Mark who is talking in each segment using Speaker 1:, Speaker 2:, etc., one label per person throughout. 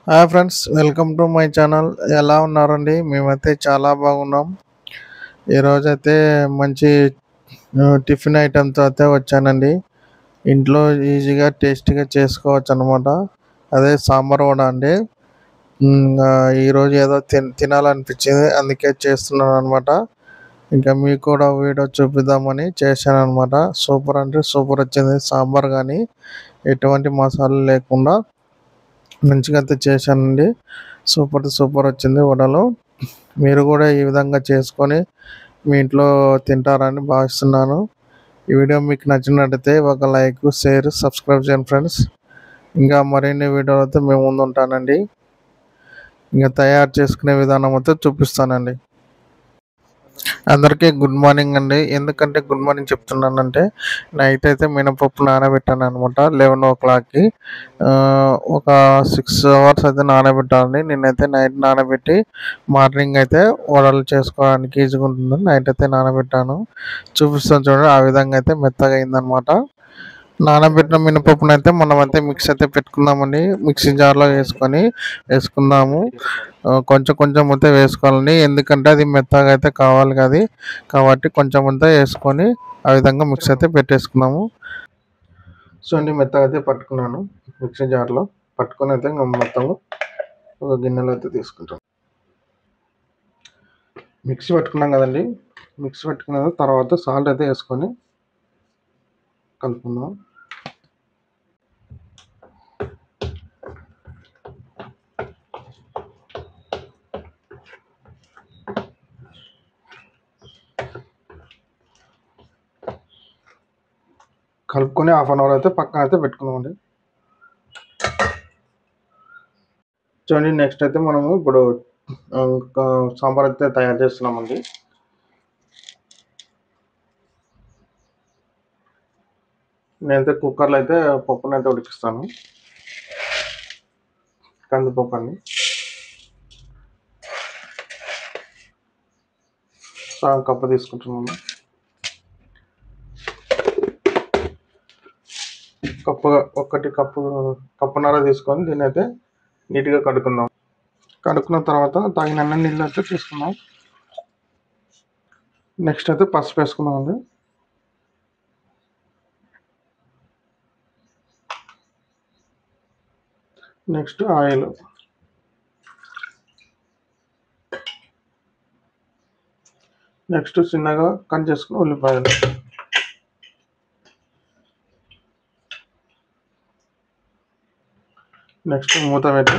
Speaker 1: Hi friends, welcome to my channel. ఎలా ఉన్నారండి? మేమైతే చాలా బాగున్నాం. ఈరోజైతే మంచి టిఫిన్ ఐటెంతో అయితే వచ్చానండి. ఇంట్లో ఈజీగా టేస్టీగా చేసుకోవచ్చు అనమాట. అదే సాంబార్ వడ అండి. ఈరోజు ఏదో తినాలనిపించింది, అందుకే చేస్తున్నాను అనమాట. ఇంకా మీకు కూడా వీడియో చూపిద్దామని చేశాను అనమాట. సూపర్ అంటే సూపర్ వచ్చింది. సాంబార్ కానీ ఎటువంటి మసాలా లేకుండా మంచిగా అయితే చేశానండి. సూపర్ వచ్చింది వడలు. మీరు కూడా ఈ విధంగా చేసుకొని మీ ఇంట్లో తింటారని భావిస్తున్నాను. ఈ వీడియో మీకు నచ్చినట్టయితే ఒక లైక్, షేర్, సబ్స్క్రైబ్ చేయండి ఫ్రెండ్స్. ఇంకా మరిన్ని వీడియోలతో మేము ముందు ఉంటానండి. ఇంకా తయారు చేసుకునే విధానం అయితే చూపిస్తానండి. అందరికీ గుడ్ మార్నింగ్ అండి. ఎందుకంటే గుడ్ మార్నింగ్ చెప్తున్నానంటే నైట్ అయితే మినపప్పు నానబెట్టాను అనమాట. 11 o'clockకి ఒక 6 hours అయితే నానబెట్టాలండి. నేనైతే నైట్ నానబెట్టి మార్నింగ్ అయితే వడలు చేసుకోవడానికి ఈజీగా ఉంటుందని నైట్ అయితే నానబెట్టాను. చూపిస్తాను చూడండి, ఆ విధంగా అయితే మెత్తగా అయిందనమాట. నానబెట్టిన మినపప్పును అయితే మనం అయితే మిక్స్ అయితే పెట్టుకుందామండి. మిక్సీ జార్లో వేసుకుందాము. కొంచెం కొంచెం అయితే వేసుకోవాలండి, ఎందుకంటే అది మెత్తగా అయితే కావాలి కదా. కాబట్టి కొంచెం అంతా వేసుకొని ఆ విధంగా మిక్స్ అయితే పెట్టేసుకున్నాము. సో అండి, మెత్తగా అయితే పట్టుకున్నాను. మిక్సీ జార్లో పట్టుకొని అయితే మొత్తము ఒక గిన్నెలో అయితే తీసుకుంటాం. మిక్సీ పట్టుకున్నాం కదండి. మిక్సీ పట్టుకున్న తర్వాత సాల్ట్ అయితే వేసుకొని కలుపుకుందాం. కలుపుకొని 1/2 hour అయితే పక్కన అయితే పెట్టుకున్నామండి. చూడండి, నెక్స్ట్ అయితే మనము ఇప్పుడు సాంబార్ అయితే తయారు చేస్తున్నామండి. నేనైతే కుక్కర్లో అయితే పప్పును అయితే ఉడికిస్తాను. కందిపప్పు అండి. సగం కప్పు తీసుకుంటున్నాను. కప్పున్నర తీసుకొని దీన్ని అయితే నీట్గా కడుక్కుందాం. కడుక్కున్న తర్వాత తగినన్ని నీళ్ళు అయితే తీసుకుందాం. నెక్స్ట్ అయితే పసుపు వేసుకుందామండి. నెక్స్ట్ ఆయిల్, నెక్స్ట్ చిన్నగా కట్ చేసుకుని ఉల్లిపాయలు, నెక్స్ట్ మూత పెట్టి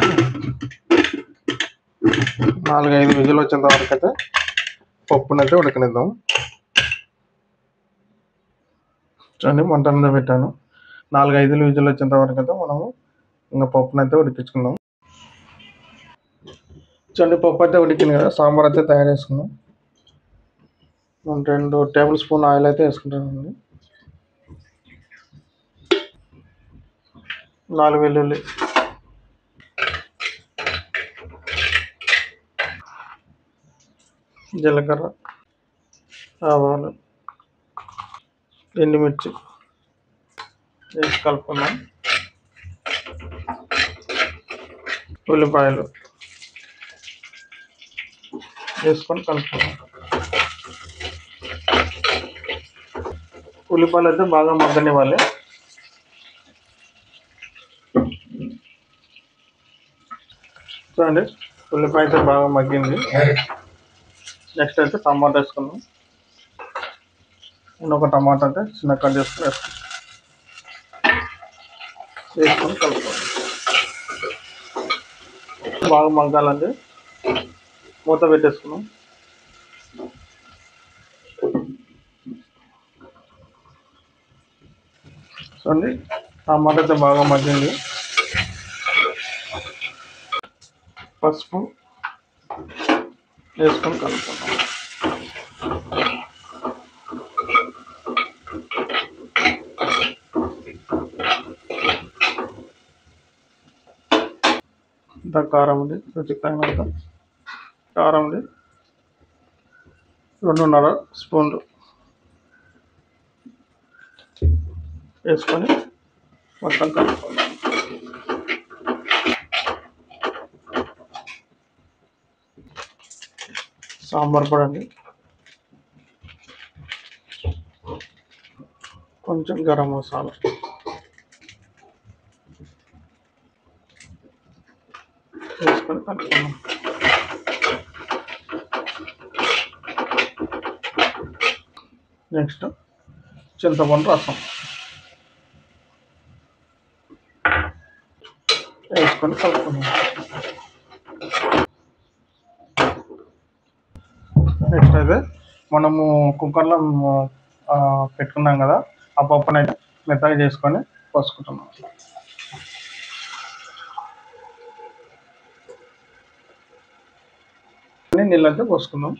Speaker 1: 4-5 విజిల్ వచ్చేంత వరకు అయితే పప్పునైతే ఉడకనిద్దాం. చూడండి, మంట మీద పెట్టాను. 4-5 విజిల్ వచ్చేంత వరకు అయితే మనము ఇంకా పప్పునైతే ఉడికించుకుందాం. చూడండి, పప్పు అయితే ఉడికింది కదా. సాంబార్ అయితే తయారు చేసుకుందాం. 2 టేబుల్ స్పూన్ ఆయిల్ అయితే వేసుకుంటానండి. 4 వెల్లుల్లి, జీలకర్ర, ఆవాలు, ఎండుమిర్చి వేసి కలుపుకుందాం. ఉల్లిపాయలు వేసుకొని కలుపుకుందాం. ఉల్లిపాయలు అయితే బాగా మగ్గనివ్వాలి. చూడండి, ఉల్లిపాయ అయితే బాగా మగ్గింది. నెక్స్ట్ అయితే టమాటా వేసుకుందాం. నేను ఒక టమాటా అయితే చిన్న కట్ చేసుకుని వేసుకొని కలుపుకోండి. బాగా మగ్గాలండి. మూత పెట్టేసుకున్నాం. చూడండి, టమాటా అయితే బాగా మగ్గింది. పసుపు వేసుకొని కలుపుకుందాం. ఇంత కారం ఉంది, రుచికి తగినంత కారం ఉంది. 2.5 స్పూన్లు వేసుకొని మొత్తం కలుపుకుందాం. సాంబార్ పొడి అండి, కొంచెం గరం మసాలా వేసుకొని కలుపుకున్నాం. నెక్స్ట్ చింతపండు రసం వేసుకొని కలుపుకున్నాం. నెక్స్ట్ అయితే మనము కుక్కర్లో పెట్టుకున్నాం కదా, ఆ పప్పునైతే మెత్తగా చేసుకొని పోసుకుంటున్నాం. నీళ్ళైతే పోసుకుందాం.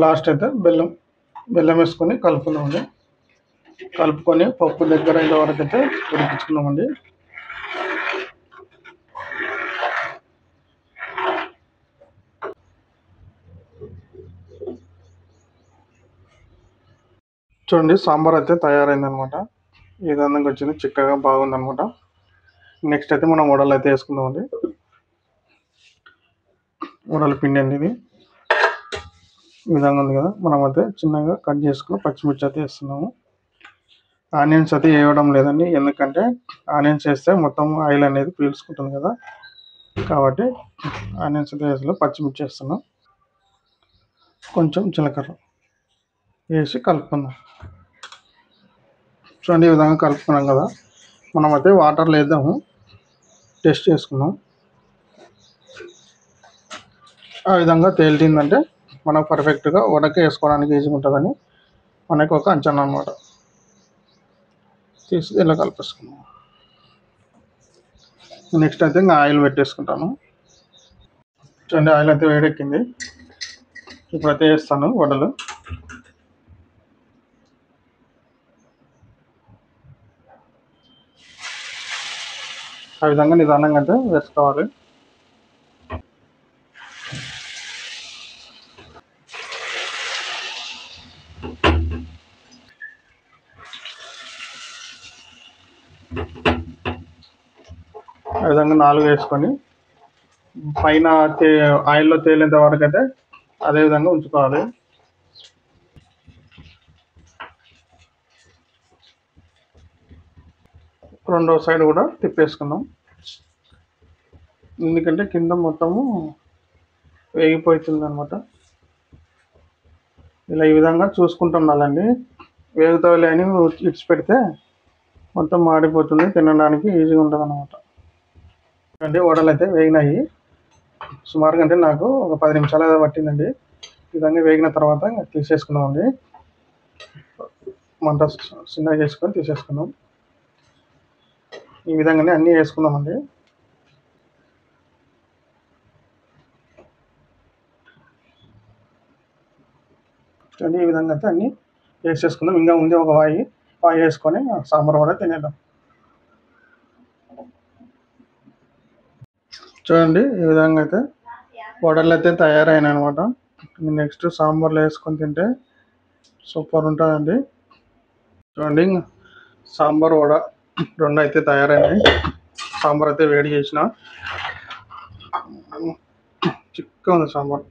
Speaker 1: లాస్ట్ అయితే బెల్లం వేసుకొని కలుపుకున్నామండి. కలుపుకొని పప్పు దగ్గర అయిన వరకు అయితే ఉడికించుకున్నామండి. చూడండి, సాంబార్ అయితే తయారైందనమాట. ఈ విధంగా వచ్చింది, చిక్కగా బాగుందనమాట. నెక్స్ట్ అయితే మనం వడలు అయితే వేసుకుందామండి. వడల పిండి అండి ఇది. ఈ విధంగా ఉంది కదా, మనం అయితే చిన్నగా కట్ చేసుకుని పచ్చిమిర్చి అయితే వేస్తున్నాము. ఆనియన్స్ అయితే వేయడం లేదండి, ఎందుకంటే ఆనియన్స్ వేస్తే మొత్తం ఆయిల్ అనేది పీల్చుకుంటుంది కదా, కాబట్టి ఆనియన్స్ అయితే వేసిన పచ్చిమిర్చి వేస్తున్నాం. కొంచెం జీలకర్ర వేసి కలుపుకుందాం. చూడండి, ఈ విధంగా కలుపుకున్నాం కదా, మనం అయితే వాటర్లో వేద్దాము, టెస్ట్ చేసుకున్నాం. ఆ విధంగా తేలిందంటే మనం పర్ఫెక్ట్గా వడకే వేసుకోవడానికి ఈజీగా ఉంటుందని మనకు ఒక అంచనా అన్నమాట. తీసి ఇలా కలిపేసుకున్నాం. నెక్స్ట్ అయితే ఇంకా ఆయిల్ పెట్టేసుకుంటాను. చూడండి, ఆయిల్ అయితే వేడెక్కింది. ఇప్పుడైతే వేస్తాను వడలు. ఆ విధంగా నిదానంగా అయితే వేసుకోవాలి. ఆ విధంగా 4 వేసుకొని పైన ఆయిల్లో తేలేంత వరకు అయితే అదే విధంగా ఉంచుకోవాలి. రెండో సైడ్ కూడా తిప్పేసుకుందాం, ఎందుకంటే కింద మొత్తము వేగిపోతుంది అనమాట. ఇలా ఈ విధంగా చూసుకుంటున్నాలండి. వేగుతావులే అని ఇడ్చి పెడితే మొత్తం మాడిపోతుంది, తినడానికి ఈజీగా ఉంటుంది అనమాట. అంటే వడలు అయితే వేగినాయి. సుమారుగా అంటే నాకు ఒక 10 నిమిషాలు ఏదో పట్టిందండి. ఈ విధంగా వేగిన తర్వాత తీసేసుకున్నామండి. మంట చిన్నగా చేసుకొని తీసేసుకున్నాం. ఈ విధంగానే అన్నీ వేసుకున్నామండి. ఈ విధంగా అయితే అన్నీ వేసేసుకుందాం. ఇంకా ఉంది ఒక వాయి వేసుకొని సాంబార్ కూడా తినేద్దాం. చూడండి, ఈ విధంగా అయితే వడలు అయితే తయారైనాయి అనమాట. నెక్స్ట్ సాంబార్లో వేసుకొని తింటే సూపర్ ఉంటుందండి. చూడండి, సాంబార్ వడ రెండు అయితే తయారైనాయి. సాంబార్ అయితే వేడి చేసిన, చిక్కగా ఉంది సాంబార్.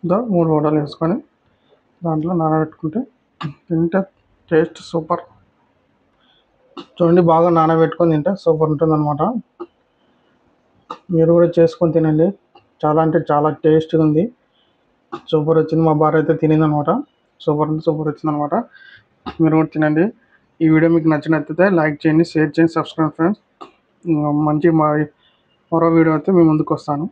Speaker 1: దా 3 వడలు వేసుకొని దాంట్లో నానబెట్టుకుంటే తింటే టేస్ట్ సూపర్. చూడండి, బాగా నానబెట్టుకొని తింటే సూపర్ ఉంటుందన్నమాట. మీరు కూడా చేసుకొని తినండి, చాలా అంటే చాలా టేస్ట్గా ఉంది. సూపర్ వచ్చింది. మా భార్య అయితే తినిందనమాట. సూపర్ వచ్చింది అనమాట. మీరు కూడా తినండి. ఈ వీడియో మీకు నచ్చినట్లయితే లైక్ చేయండి, షేర్ చేయండి, సబ్స్క్రైబ్ ఫ్రెండ్స్. మంచి మరో వీడియో అయితే మీ ముందుకు వస్తాను.